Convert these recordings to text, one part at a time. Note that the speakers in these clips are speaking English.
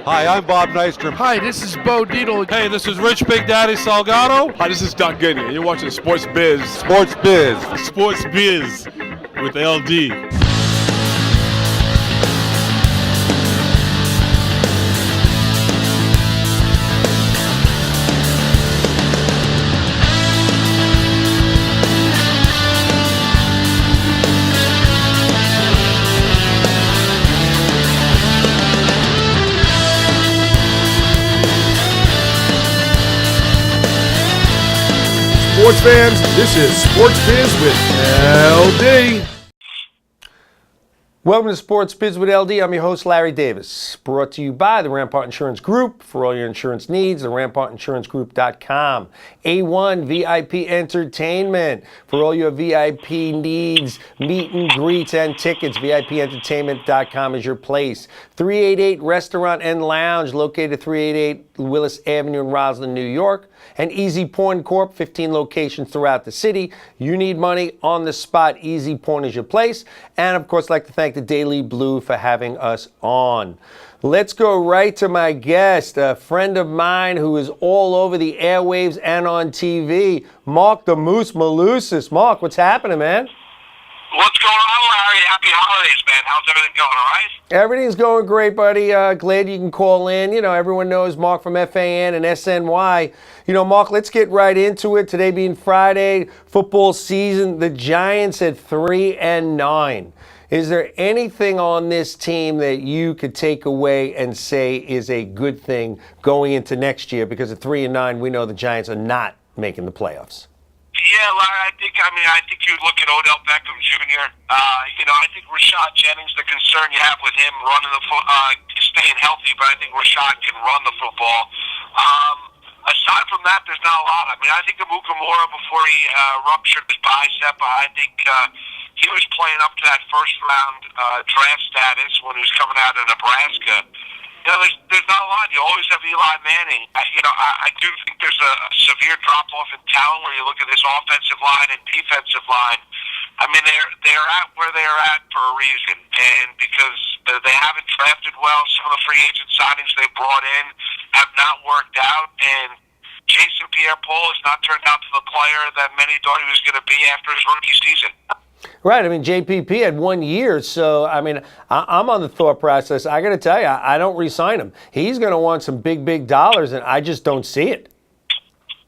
Hi, I'm Bob Nystrom. Hi, this is Bo Dietl. Hey, this is Rich Big Daddy Salgado. Hi, this is Don Goodney. You're watching Sports Biz. Sports Biz. Sports Biz with LD. Sports fans, this is Sports Biz with LD. Welcome to Sports Biz with LD. I'm your host, Larry Davis. Brought to you by the Rampart Insurance Group. For all your insurance needs, the RampartInsuranceGroup.com. A1 VIP Entertainment. For all your VIP needs, meet and greets and tickets, VIPEntertainment.com is your place. 388 Restaurant and Lounge, located at 388 Willis Avenue in Roslyn, New York. And Easy Porn Corp, 15 locations throughout the city. You need money on the spot, Easy Porn is your place. And of course, I'd like to thank the Daily Blue for having us on. Let's go right to my guest, a friend of mine who is all over the airwaves and on TV, Marc the Moose Malusis. Marc, what's happening, man? What's going on, Larry? Happy holidays, man. How's everything going, all right? Everything's going great, buddy. Glad you can call in. You know, everyone knows Marc from FAN and SNY. You know, Marc, let's get right into it. Today being Friday, football season, the Giants at 3-9. Is there anything on this team that you could take away and say is a good thing going into next year? Because at 3-9, we know the Giants are not making the playoffs. Yeah, Larry, I think you look at Odell Beckham Jr. I think Rashad Jennings, the concern you have with him running staying healthy, but I think Rashad can run the football. Aside from that, there's not a lot. I think Amukamara, before he ruptured his bicep, I think he was playing up to that first-round draft status when he was coming out of Nebraska. You know, there's not a lot. You always have Eli Manning. I do think there's a severe drop-off in talent when you look at this offensive line and defensive line. They're at where they're at for a reason, and because they haven't drafted well. Some of the free agent signings they brought in have not worked out, and Jason Pierre-Paul has not turned out to the player that many thought he was going to be after his rookie season. Right. JPP had 1 year, so, I'm on the thought process. I got to tell you, I don't re-sign him. He's going to want some big, big dollars, and I just don't see it.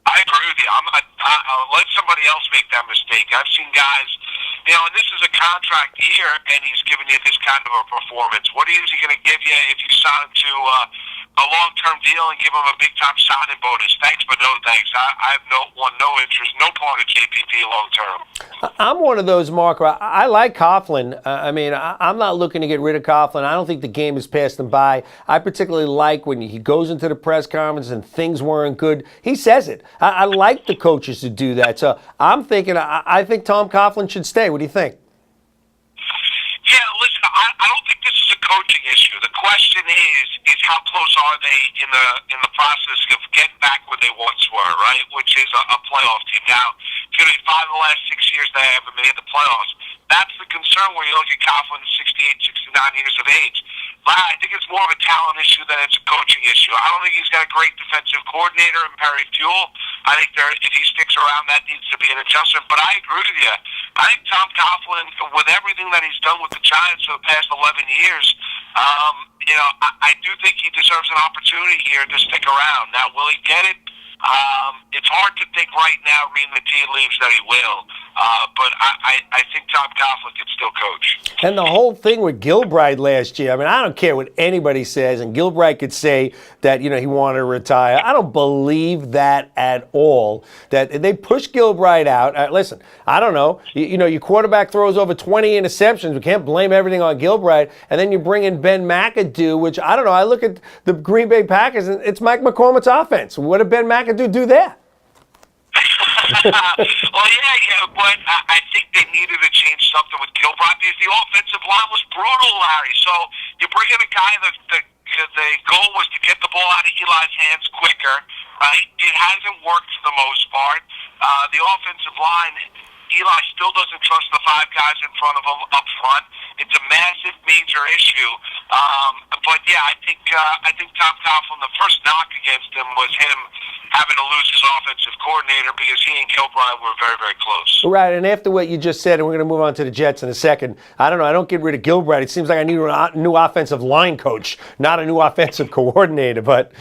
I agree with you. I'll let somebody else make that mistake. I've seen guys, and this is a contract year, and he's giving you this kind of a performance. What is he going to give you if you sign him to a long-term deal and give him a big-time signing bonus? Thanks, but no thanks. I have no interest, no part of JPP long-term. I'm one of those, Marc. I like Coughlin. I'm not looking to get rid of Coughlin. I don't think the game has passed him by. I particularly like when he goes into the press conference and things weren't good. He says it. I like the coaches to do that. So I'm thinking, I think Tom Coughlin should stay. What do you think? Yeah, listen, I don't think this is a coaching issue. The question is how close are they in the process of getting back where they once were, right? Which is a playoff team. Now, it's going to be 5 of the last 6 years they haven't made the playoffs. That's the concern when you look at Coughlin, 68, 69 years of age. I think it's more of a talent issue than it's a coaching issue. I don't think he's got a great defensive coordinator in Perry Fuel. I think if he sticks around, that needs to be an adjustment. But I agree with you. I think Tom Coughlin, with everything that he's done with the Giants for the past 11 years, I do think he deserves an opportunity here to stick around. Now, will he get it? It's hard to think right now, reading the tea leaves, that he will. But I think Tom Coughlin can still coach. And the whole thing with Gilbride last year, I don't care what anybody says, and Gilbride could say that, he wanted to retire. I don't believe that at all, that they pushed Gilbride out. Listen, I don't know. Your quarterback throws over 20 interceptions. We can't blame everything on Gilbride. And then you bring in Ben McAdoo, which, I don't know. I look at the Green Bay Packers, and it's Mike McCormick's offense. What did Ben McAdoo do there? But I think they needed to change something with Gilbride because the offensive line was brutal, Larry. So you bring in a guy that the goal was to get the ball out of Eli's hands quicker, right? It hasn't worked for the most part. The offensive line, Eli still doesn't trust the 5 guys in front of him up front. It's a massive, major issue. But yeah, I think Tom Coughlin, the first knock against him was him having to lose his offensive coordinator because he and Gilbride were very, very close. Right, and after what you just said, and we're going to move on to the Jets in a second, I don't know, I don't get rid of Gilbride. It seems like I need a new offensive line coach, not a new offensive coordinator. But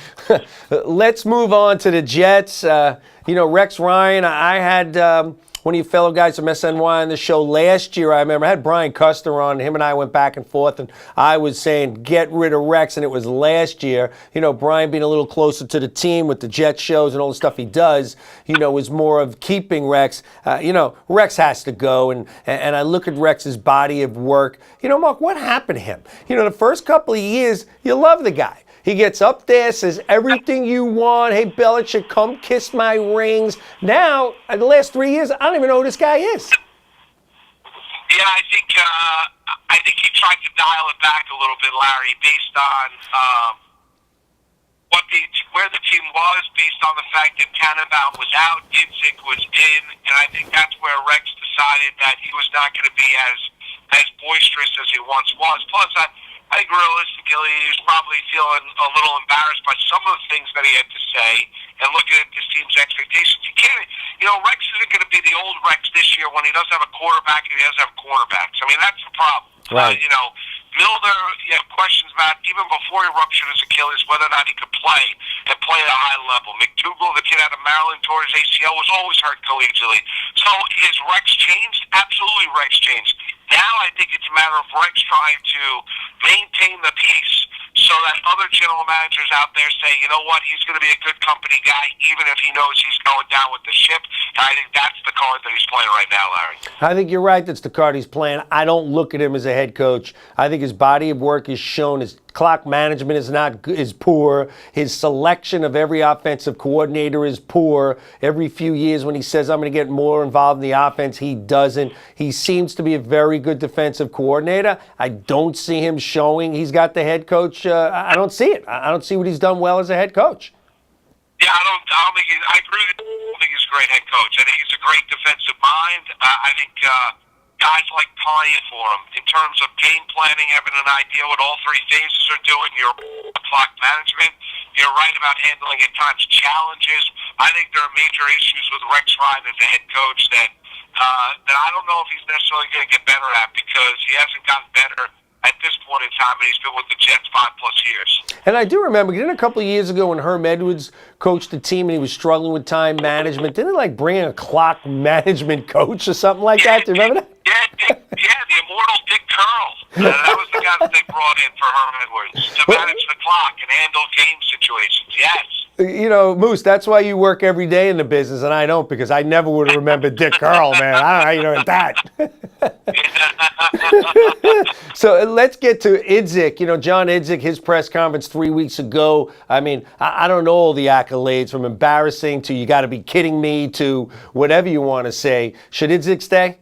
let's move on to the Jets. Rex Ryan, I had one of you fellow guys from SNY on the show last year. I remember I had Brian Custer on. Him and I went back and forth, and I was saying get rid of Rex, and it was last year. Brian being a little closer to the team with the Jet shows and all the stuff he does, is more of keeping Rex. Rex has to go, and I look at Rex's body of work. Mark, what happened to him? The first couple of years, you love the guy. He gets up there, says everything you want. Hey, Belichick, come kiss my rings. Now, in the last 3 years, I don't even know who this guy is. Yeah, I think he tried to dial it back a little bit, Larry, based on where the team was, based on the fact that Tannenbaum was out, Idzik was in, and I think that's where Rex decided that he was not going to be as boisterous as he once was. Plus, I think realistically he was probably feeling a little embarrassed by some of the things that he had to say and looking at this team's expectations. You can't, Rex isn't going to be the old Rex this year when he doesn't have a quarterback and he doesn't have cornerbacks. I mean, that's the problem. Right. Milner, you have questions about, even before he ruptured his Achilles, whether or not he could play and play at a high level. McDougal, the kid out of Maryland, tore his ACL, was always hurt collegially. So is Rex changed? Absolutely Rex changed. Now I think it's a matter of Rex trying to maintain the peace so that other general managers out there say, you know what, he's going to be a good company guy even if he knows he's going down with the ship. And I think that's the card that he's playing right now, Larry. I think you're right. That's the card he's playing. I don't look at him as a head coach. I think his body of work is shown. His clock management is poor. His selection of every offensive coordinator is poor. Every few years when he says, I'm going to get more involved in the offense, he doesn't. He seems to be a very good defensive coordinator. I don't see him showing he's got the head coach. I don't see it. I don't see what he's done well as a head coach. Yeah, I don't think I agree with you. I don't think he's a great head coach. I think he's a great defensive mind. I think guys like playing for him in terms of game planning, having an idea what all three phases are doing, your clock management. You're right about handling at times challenges. I think there are major issues with Rex Ryan as a head coach that I don't know if he's necessarily going to get better at because he hasn't gotten better at this point in time, and he's been with the Jets 5+ years. And I do remember, didn't a couple of years ago when Herm Edwards coached the team and he was struggling with time management, didn't he bring in a clock management coach or something like that? Do you remember that? Yeah, the immortal Dick Curl. That was the guy that they brought in for Herm Edwards to manage the clock and handle game situations. Yes. Moose, that's why you work every day in the business, and I don't, because I never would have remembered Dick Curl, man. I don't know how you know that. So let's get to Idzik. John Idzik, his press conference 3 weeks ago. I mean, I don't know all the accolades, from embarrassing to you got to be kidding me to whatever you want to say. Should Idzik stay?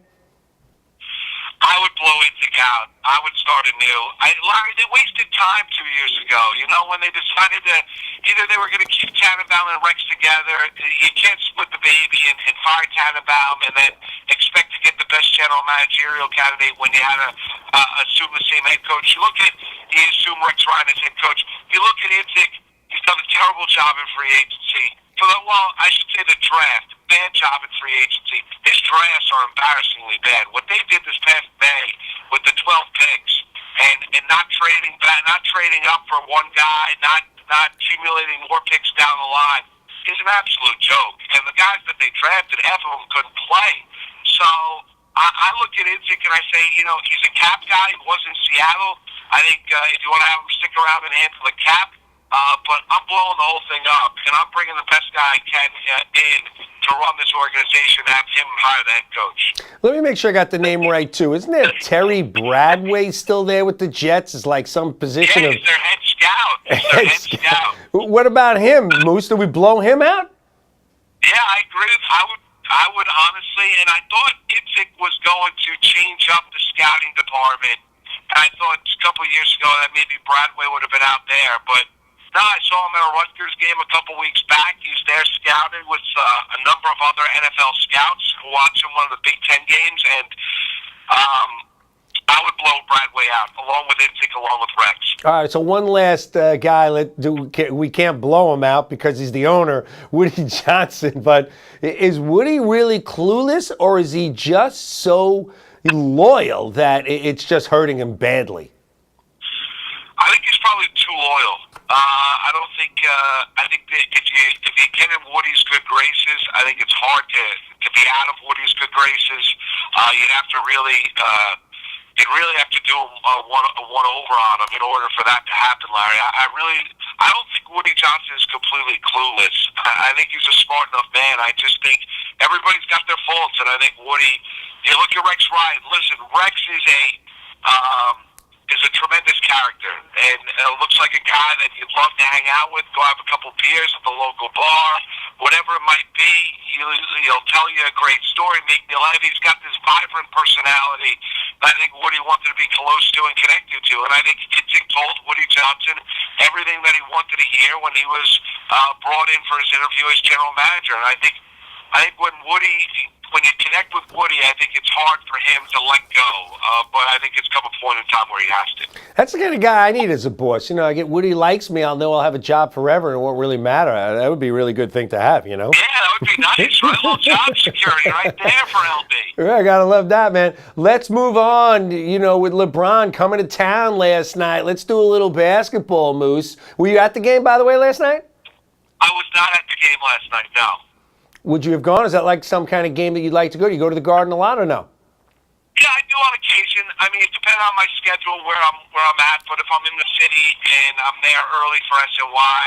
I would blow Idzik out. I would start anew. Larry, they wasted time 2 years ago. When they decided that either they were going to keep Tannenbaum and Rex together. You can't split the baby and fire Tannenbaum and then expect to get the best general managerial candidate when you had to assume the same head coach. You assume Rex Ryan as head coach. You look at Idzik, he's done a terrible job in free agency. I should say the draft. Bad job in free agency. His drafts are embarrassingly bad. What they did this past May with the 12 picks and not trading up for one guy, not accumulating more picks down the line is an absolute joke. And the guys that they drafted, half of them couldn't play. So I look at Idzik and I say, he's a cap guy. He was in Seattle. I think if you want to have him stick around and handle the cap, but I'm blowing the whole thing up, and I'm bringing the best guy I can in to run this organization and have him hire the head coach. Let me make sure I got the name right, too. Isn't there Terry Bradway still there with the Jets? It's like some position of... he's their head scout. Head scout. What about him, Moose? Did we blow him out? Yeah, I agree. I would honestly, and I thought Idzik was going to change up the scouting department. And I thought a couple of years ago that maybe Bradway would have been out there, but no, I saw him at a Rutgers game a couple weeks back. He was there scouting with a number of other NFL scouts watching one of the Big Ten games, and I would blow Bradway out, along with Intic, along with Rex. All right, so one last guy. We can't blow him out because he's the owner, Woody Johnson. But is Woody really clueless, or is he just so loyal that it's just hurting him badly? I think he's probably too loyal. I don't think. I think that if you get in Woody's good graces, I think it's hard to be out of Woody's good graces. You'd have to really. You'd really have to do a one over on him in order for that to happen, Larry. I don't think Woody Johnson is completely clueless. I think he's a smart enough man. I just think everybody's got their faults, and I think Woody. You look at Rex Ryan. Listen, Rex is a tremendous character, and looks like a guy that you'd love to hang out with, go have a couple beers at the local bar, whatever it might be. He'll tell you a great story, make you laugh. He's got this vibrant personality that I think Woody wanted to be close to and connected to, and I think Kitzik told Woody Johnson everything that he wanted to hear when he was brought in for his interview as general manager. And I think when you connect with Woody, I think it's hard for him to let go. But I think it's come a point in time where he has to. That's the kind of guy I need as a boss. I get Woody likes me, I'll know I'll have a job forever, and it won't really matter. That would be a really good thing to have, Yeah, that would be nice, right? A little job security right there for LB. I gotta love that, man. Let's move on. With LeBron coming to town last night, let's do a little basketball, Moose. Were you at the game, by the way, last night? I was not at the game last night, no. Would you have gone? Is that like some kind of game that you'd like to go to? You go to the Garden a lot or no? Yeah, I do on occasion. I mean, it depends on my schedule where I'm at. But if I'm in the city and I'm there early for SNY,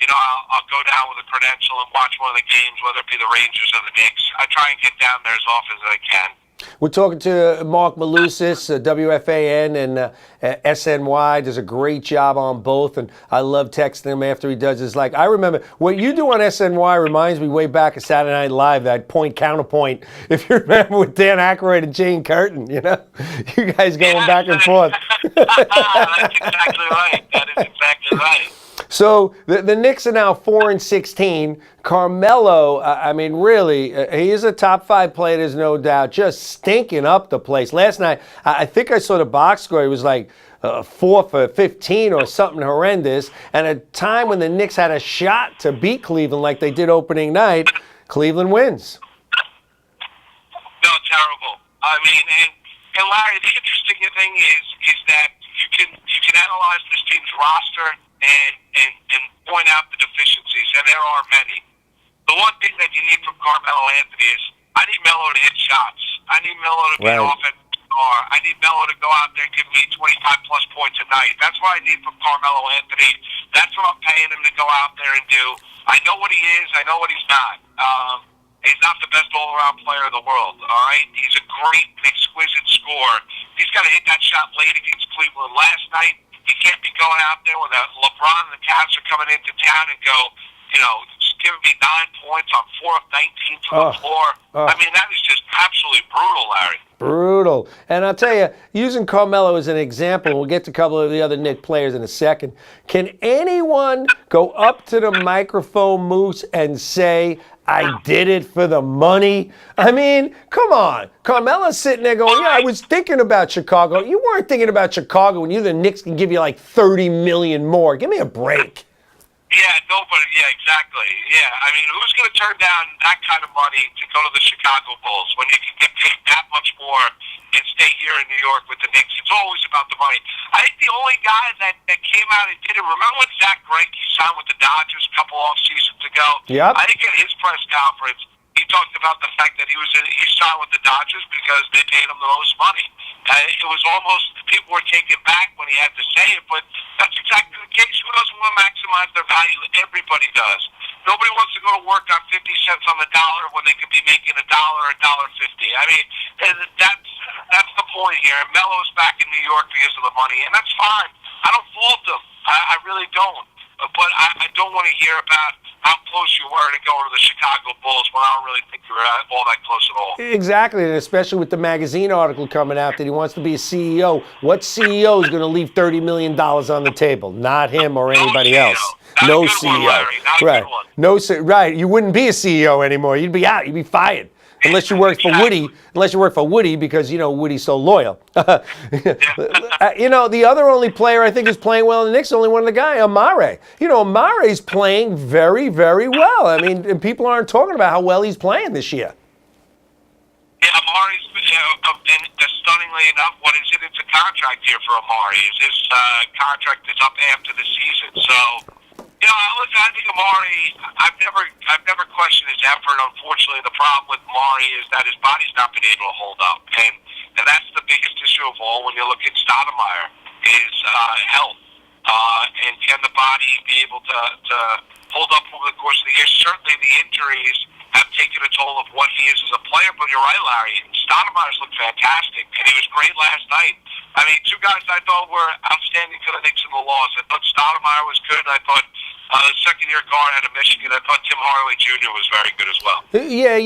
I'll go down with a credential and watch one of the games, whether it be the Rangers or the Knicks. I try and get down there as often as I can. We're talking to Marc Malusis, WFAN and SNY. Does a great job on both, and I love texting him after he does his I remember what you do on SNY reminds me way back of Saturday Night Live, that point counterpoint. If you remember with Dan Aykroyd and Jane Curtin, you guys going back and forth. That's exactly right. That is exactly right. So the Knicks are now 4-16. Carmelo, really, he is a top 5 player, there's no doubt, just stinking up the place. Last night, I think I saw the box score. He was 4 for 15 or something horrendous. And at a time when the Knicks had a shot to beat Cleveland like they did opening night, Cleveland wins. No, terrible. And Larry, the interesting thing is that you can analyze this team's roster and point out the deficiencies, and there are many. The one thing that you need from Carmelo Anthony is I need Melo to hit shots. I need Melo to be an offensive star. I need Melo to go out there and give me 25-plus points a night. That's what I need from Carmelo Anthony. That's what I'm paying him to go out there and do. I know what he is. I know what he's not. He's not the best all-around player in the world, all right? He's a great, exquisite scorer. He's got to hit that shot late against Cleveland last night. You can't be going out there when LeBron and the Cavs are coming into town and go, just giving me 9 points on 4 of 19 from the floor. That is just absolutely brutal, Larry. Brutal. And I'll tell you, using Carmelo as an example, we'll get to a couple of the other Knicks players in a second. Can anyone go up to the microphone, Moose, and say, I did it for the money? Come on. Carmelo's sitting there going, I was thinking about Chicago. You weren't thinking about Chicago when the Knicks can give you $30 million more. Give me a break. Yeah, nobody. Yeah, exactly. Yeah, who's going to turn down that kind of money to go to the Chicago Bulls when you can get paid that much more and stay here in New York with the Knicks? It's always about the money. I think the only guy that came out and did it, remember when Zach Greinke signed with the Dodgers a couple off seasons ago? Yep. I think at his press conference, he talked about the fact that he signed with the Dodgers because they paid him the most money. It was almost, people were taken back when he had to say it, but that's exactly the case. Who doesn't want to maximize their value? Everybody does. Nobody wants to go to work on 50 cents on the dollar when they could be making $1 or $1.50. That's the point here. Melo's back in New York because of the money, and that's fine. I don't fault him. I really don't. But I don't want to hear about how close you were to going to the Chicago Bulls when I don't really think you were all that close at all. Exactly, and especially with the magazine article coming out that he wants to be a CEO. What CEO is going to leave $30 million on the table? Not him or anybody else. No CEO. Right. No, right. You wouldn't be a CEO anymore. You'd be out. You'd be fired. Unless you work for Woody. Unless you work for Woody, because Woody's so loyal. The other only player I think is playing well in the Knicks, only one of the guy, Amare. Amare's playing very, very well. I mean, and people aren't talking about how well he's playing this year. Yeah, Amari's, and stunningly enough, what is it? It's a contract year for Amari. His contract is up after the season. So, listen, I think Amari, I've never questioned his effort. Unfortunately, the problem with Amari is that his body's not been able to hold up. And that's the biggest issue of all when you look at Stoudemire, is health. And can the body be able to hold up over the course of the year? Certainly the injuries have taken a toll of what he is as a player, but you're right, Larry. Stoudemire's looked fantastic, and he was great last night. I mean, two guys I thought were outstanding for the Knicks in the loss. I thought Stoudemire was good, and I thought the second-year guard out of Michigan, I thought Tim Hardaway Jr. was very good as well. Yeah,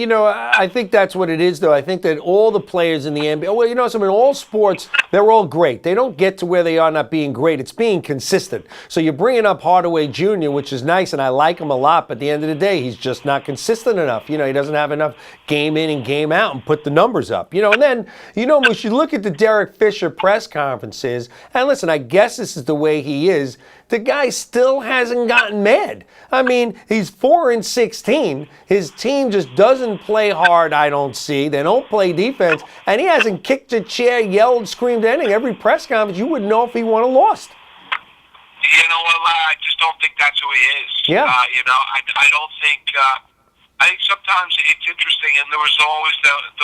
I think that's what it is, though. I think that all the players in the NBA, in all sports, they're all great. They don't get to where they are not being great. It's being consistent. So you're bringing up Hardaway Jr., which is nice, and I like him a lot, but at the end of the day, he's just not consistent enough. He doesn't have enough game in and game out and put the numbers up. And then, we should look at the Derek Fisher press conferences, and listen, I guess this is the way he is. The guy still hasn't gotten mad. I mean, he's 4-16. His team just doesn't play hard, I don't see. They don't play defense. And he hasn't kicked a chair, yelled, screamed anything. Every press conference, you wouldn't know if he won or lost. You know what, I just don't think that's who he is. Yeah. I don't think... I think sometimes it's interesting, and there was always those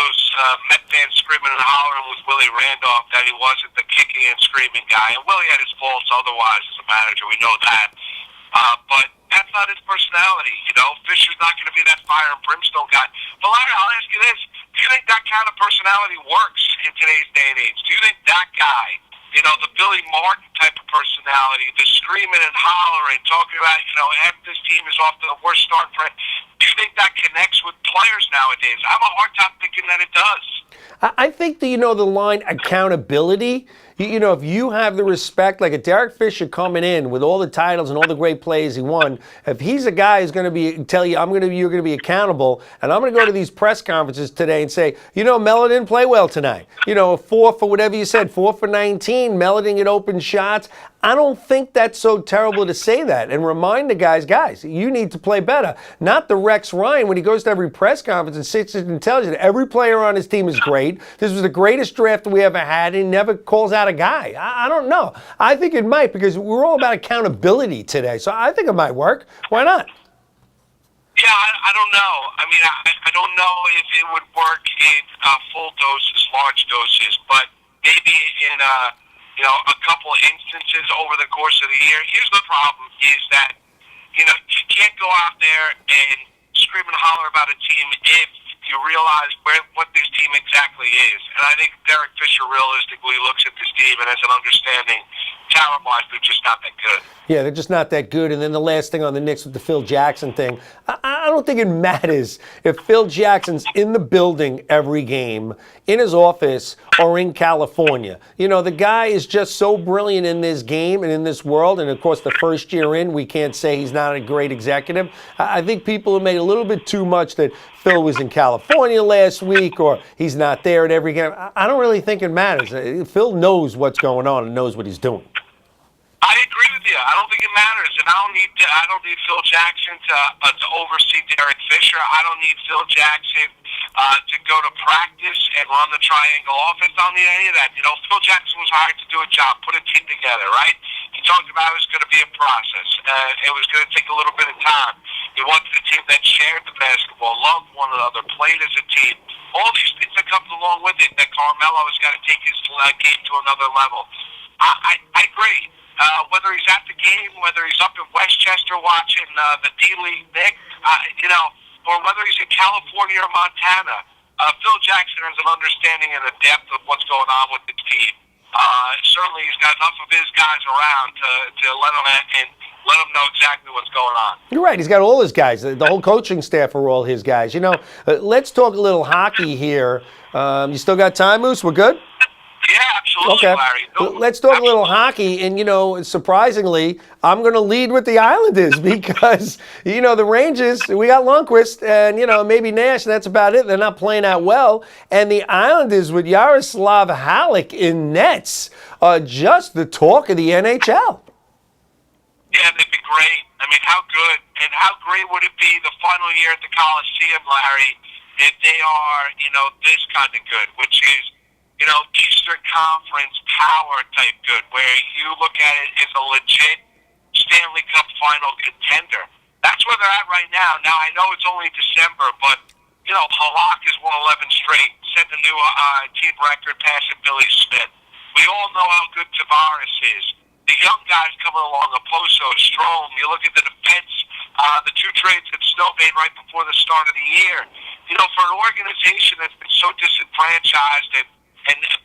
Met fans screaming and hollering with Willie Randolph that he wasn't the kicking and screaming guy. And Willie had his faults otherwise as a manager. We know that. But that's not his personality. Fisher's not going to be that fire and brimstone guy. But Larry, I'll ask you this. Do you think that kind of personality works in today's day and age? Do you think that guy, the Billy Martin type of personality, the screaming and hollering, talking about, after this team is off to the worst start for it, do you think that connects with players nowadays? I have a hard time thinking that it does. I think that, the line accountability, if you have the respect, like a Derek Fisher coming in with all the titles and all the great plays he won, if he's a guy who's going to tell you, you're going to be accountable, and I'm going to go to these press conferences today and say, Melo didn't play well tonight. 4 for whatever you said, 4 for 19, Melo didn't get open shots. I don't think that's so terrible to say that and remind the guys, you need to play better. Not the Rex Ryan when he goes to every press conference and sits and tells you that every player on his team is great. This was the greatest draft we ever had, and he never calls out a guy. I don't know. I think it might, because we're all about accountability today. So I think it might work. Why not? Yeah, I don't know. I mean, I don't know if it would work in full doses, large doses, but maybe in a couple instances over the course of the year. Here's the problem: is that you can't go out there and scream and holler about a team if you realize what this team exactly is. And I think Derek Fisher realistically looks at this team and has an understanding, talent-wise, they're just not that good. Yeah, they're just not that good. And then the last thing on the Knicks with the Phil Jackson thing, I don't think it matters if Phil Jackson's in the building every game, in his office, or in California. The guy is just so brilliant in this game and in this world. And, of course, the first year in, we can't say he's not a great executive. I think people have made a little bit too much that Phil was in California last week or he's not there at every game. I don't really think it matters. Phil knows what's going on and knows what he's doing. I agree with you. I don't think it matters, and I don't need Phil Jackson to oversee Derek Fisher. I don't need Phil Jackson to go to practice and run the triangle offense. I don't need any of that. Phil Jackson was hired to do a job, put a team together, right? He talked about it was going to be a process. It was going to take a little bit of time. He wanted a team that shared the basketball, loved one another, played as a team. All these things that come along with it, that Carmelo has got to take his game to another level. I agree. Whether he's at the game, whether he's up in Westchester watching the D-League Knicks, or whether he's in California or Montana, Phil Jackson has an understanding and a depth of what's going on with the team. Certainly he's got enough of his guys around to let him know exactly what's going on. You're right. He's got all his guys. The whole coaching staff are all his guys. Let's talk a little hockey here. You still got time, Moose? We're good? Yeah, absolutely. Absolutely, Okay. Larry. No, Let's talk a little absolutely. hockey. And, surprisingly, I'm going to lead with the Islanders because, the Rangers, we got Lundqvist and, maybe Nash, and that's about it. They're not playing out well. And the Islanders with Yaroslav Halak in nets are just the talk of the NHL. Yeah, they'd be great. I mean, how good and how great would it be the final year at the Coliseum, Larry, if they are, this kind of good, which is, Eastern Conference power type good, where you look at it as a legit Stanley Cup final contender. That's where they're at right now. Now, I know it's only December, but, Halak has won 11 straight, set the new team record, passing Billy Smith. We all know how good Tavares is. The young guys coming along, Oposo, Strome, you look at the defense, the two trades that Snow made right before the start of the year. For an organization that's been so disenfranchised and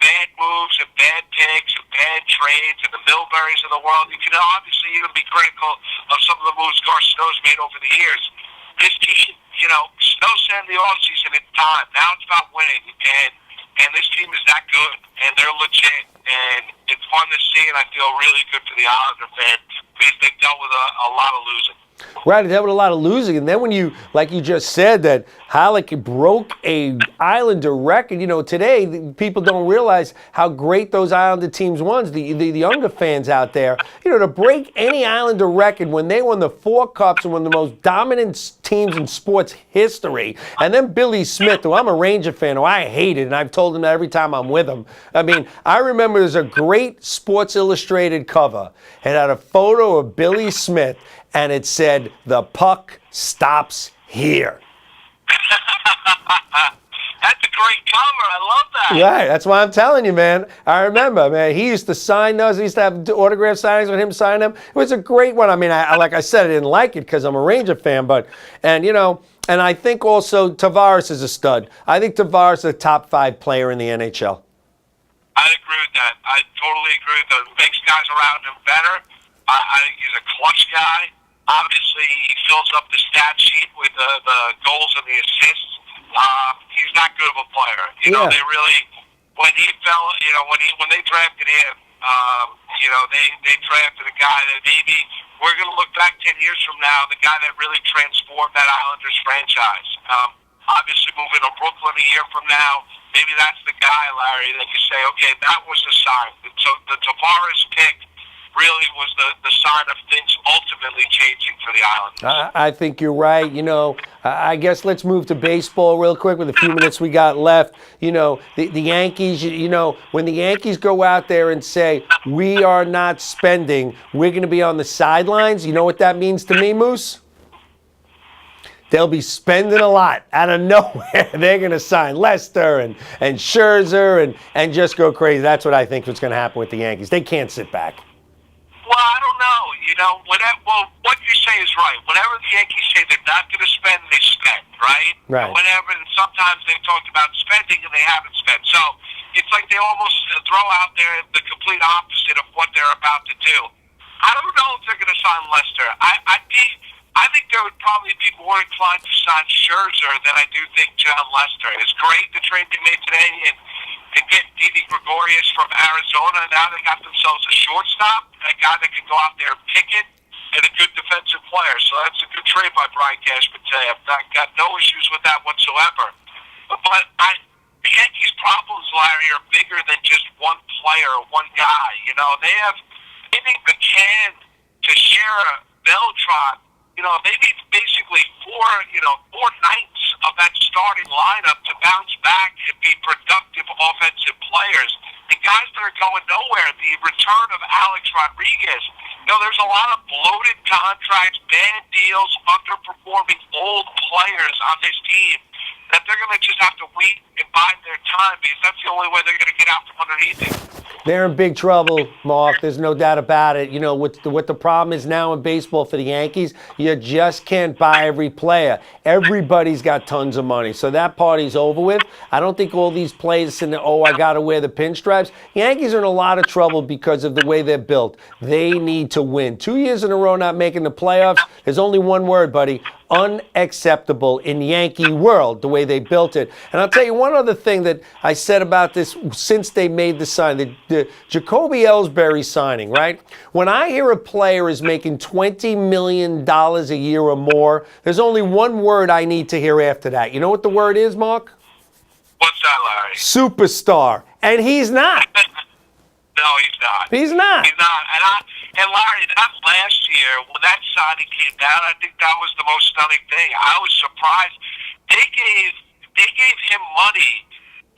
bad moves and bad picks and bad trades and the Milburys of the world, you can obviously even be critical of some of the moves Gar Snow's made over the years. This team, Snow said in the offseason, it's time. Now it's about winning. And this team is that good, and they're legit, and it's fun to see, and I feel really good for the Islander fans because they dealt with a lot of losing. Right, that was a lot of losing. And then when you, like you just said, that Halak broke a Islander record, today people don't realize how great those Islander teams was. The younger fans out there, to break any Islander record when they won the 4 Cups and one of the most dominant teams in sports history. And then Billy Smith, who I'm a Ranger fan, who I hated, and I've told him that every time I'm with him. I mean, I remember there's a great Sports Illustrated cover. It had a photo of Billy Smith, and it said, "The puck stops here." That's a great cover. I love that. Right, that's why I'm telling you, man. I remember, man. He used to sign those. He used to have autograph signings with him signing them. It was a great one. I mean, like I said, I didn't like it because I'm a Ranger fan, and I think also Tavares is a stud. I think Tavares is a top 5 player in the NHL. I'd agree with that. I totally agree with that. Makes guys around him better. I think he's a clutch guy. Obviously, he fills up the stat sheet with the goals and the assists. He's not good of a player. They really, when he fell, when they drafted him, they drafted a guy that maybe we're going to look back 10 years from now, the guy that really transformed that Islanders franchise. Obviously, moving to Brooklyn a year from now, maybe that's the guy, Larry, that you say, okay, that was the sign. So the Tavares pick really was the sign of things ultimately changing for the Islanders. I think you're right. I guess let's move to baseball real quick with the few minutes we got left. The Yankees, when the Yankees go out there and say, we are not spending, we're going to be on the sidelines, you know what that means to me, Moose? They'll be spending a lot out of nowhere. They're going to sign Lester and Scherzer and just go crazy. That's what I think is going to happen with the Yankees. They can't sit back. Well, I don't know. What you say is right. Whenever the Yankees say they're not going to spend, they spend, right? Right. And sometimes they've talked about spending and they haven't spent. So it's like they almost throw out there the complete opposite of what they're about to do. I don't know if they're going to sign Lester. I think there would probably be more inclined to sign Scherzer than I do think John Lester. It's great the trade they made today and get Didi Gregorius from Arizona. Now they got themselves a shortstop, a guy that can go out there and pick it, and a good defensive player. So that's a good trade by Brian Cashman today. I've got no issues with that whatsoever. But the Yankees' problems, Larry, are bigger than just one player or one guy. They need McCann, Teixeira, Beltran. They need basically four nights of that starting lineup to bounce back and be productive offensive players. The guys that are going nowhere, the return of Alex Rodriguez. There's a lot of bloated contracts, bad deals, underperforming old players on this team that they're going to just have to wait and bide their time because that's the only way they're going to get out from underneath it. They're in big trouble, Mark. There's no doubt about it. What the problem is now in baseball for the Yankees, you just can't buy every player. Everybody's got tons of money. So that party's over with. I don't think all these players saying, I got to wear the pinstripes. Yankees are in a lot of trouble because of the way they're built. They need to win. 2 years in a row not making the playoffs. There's only one word, buddy. unacceptable in Yankee world, the way they built it. And I'll tell you one other thing that I said about this since they made the sign, the Jacoby Ellsbury signing, right? When I hear a player is making $20 million a year or more, there's only one word I need to hear after that. You know what the word is, Mark? What's that, Larry? Superstar. And he's not. No, he's not. He's not. He's not. And Larry, that last year, when that signing came down, I think that was the most stunning thing. I was surprised. They gave him money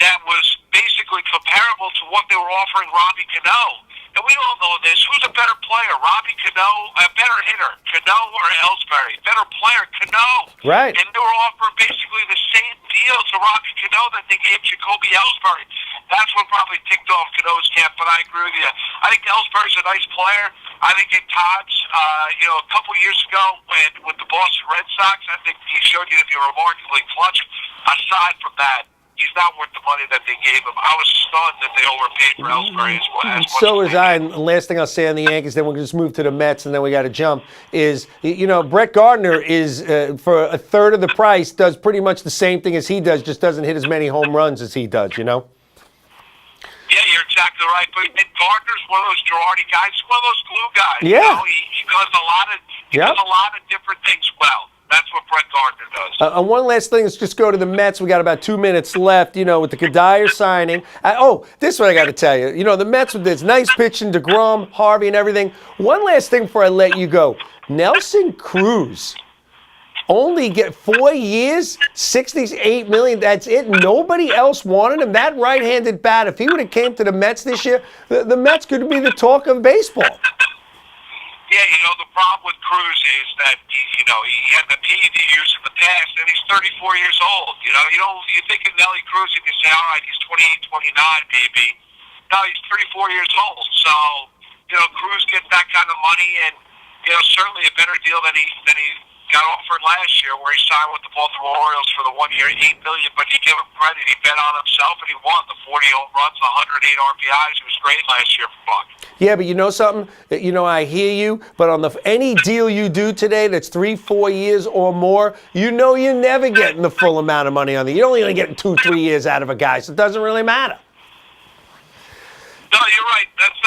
that was basically comparable to what they were offering Robbie Cano. And we all know this. Who's a better player, Robbie Cano? A better hitter, Cano or Ellsbury? Better player, Cano. Right. And they were offering basically the same deal to Robbie Cano that they gave Jacoby Ellsbury. That's what probably ticked off Cano's camp, but I agree with you. I think Ellsbury's a nice player. I think at times, a couple years ago with the Boston Red Sox, I think he showed you to be remarkably clutch. Aside from that, he's not worth the money that they gave him. I was stunned that they overpaid for Ellsbury as much. So was I. And the last thing I'll say on the Yankees, then we'll just move to the Mets, and then we got to jump, is, Brett Gardner is, for a third of the price, does pretty much the same thing as he does, just doesn't hit as many home runs as he does, Yeah, you're exactly right. But Gardner's one of those Girardi guys, one of those glue guys. Yeah. He does a lot of different things well. That's what Brett Gardner does. And one last thing, let's just go to the Mets. We got about 2 minutes left, with the Kadire signing. This is what I got to tell you. The Mets with this nice pitching, DeGrom, Harvey, and everything. One last thing before I let you go. Nelson Cruz only get 4 years, $68 million. That's it. Nobody else wanted him. That right-handed bat, if he would have came to the Mets this year, the Mets could be the talk of baseball. Yeah, the problem with Cruz is that he had the PED use in the past, and he's 34 years old. You think of Nelly Cruz and you say, all right, he's 28, 29, maybe. No, he's 34 years old. So, Cruz gets that kind of money, and certainly a better deal than he got offered last year, where he signed with the Baltimore Orioles for the 1 year, $8 million. But you give him credit; he bet on himself, and he won the 40 home runs, 108 RBIs. He was great last year for Buck. Yeah, but you know something? I hear you, but on any deal you do today that's 3-4 years or more, you're never getting the full amount of money on it. You're only going to get 2-3 years out of a guy, so it doesn't really matter. No, you're right. That's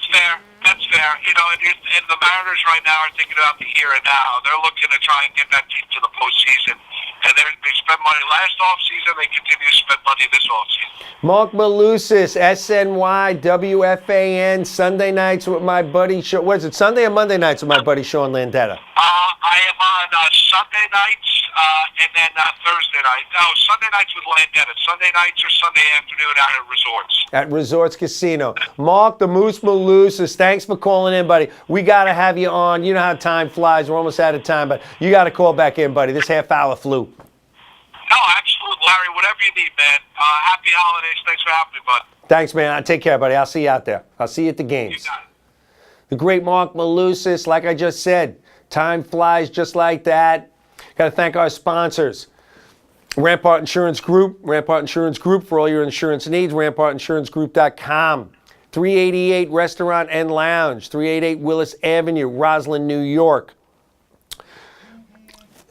fair. That's fair. And the Mariners right now are thinking about the here and now. They're looking to try and get that team to the postseason. And they spent money last offseason. They continue to spend money this offseason. Marc Malusis, SNY, WFAN, Sunday nights with my buddy. What is it, Sunday or Monday nights with my buddy Sean Landetta? I am on Sunday nights and then Thursday night. No, Sunday nights with Landetta. Sunday nights or Sunday afternoon out at Resorts. At Resorts Casino. Marc the Moose Malusis, thanks for calling in, buddy. We got to have you on. You know how time flies. We're almost out of time, but you got to call back in, buddy. This half hour flew. No, absolutely, Larry. Whatever you need, man. Happy holidays. Thanks for having me, bud. Thanks, man. Take care, buddy. I'll see you out there. I'll see you at the games. You got it. The great Marc Malusis, like I just said, time flies just like that. Got to thank our sponsors. Rampart Insurance Group for all your insurance needs, rampartinsurancegroup.com. 388 Restaurant and Lounge, 388 Willis Avenue, Roslyn, New York.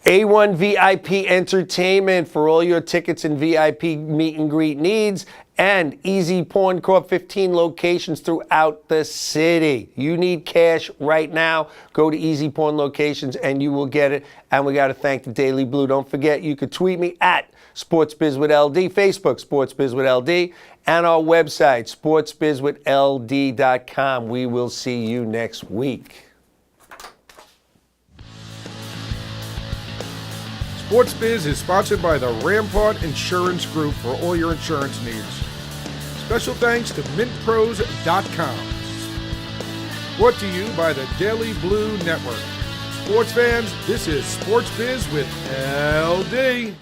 A1 VIP Entertainment for all your tickets and VIP meet and greet needs. And Easy Pawn Corp, 15 locations throughout the city. You need cash right now, go to Easy Pawn locations and you will get it. And we got to thank the Daily Blue. Don't forget, you could tweet me at SportsBizWithLD, Facebook SportsBizWithLD, and our website, SportsBizWithLD.com. We will see you next week. Sports Biz is sponsored by the Rampart Insurance Group for all your insurance needs. Special thanks to MintPros.com. Brought to you by the Daily Blue Network. Sports fans, this is Sports Biz with LD.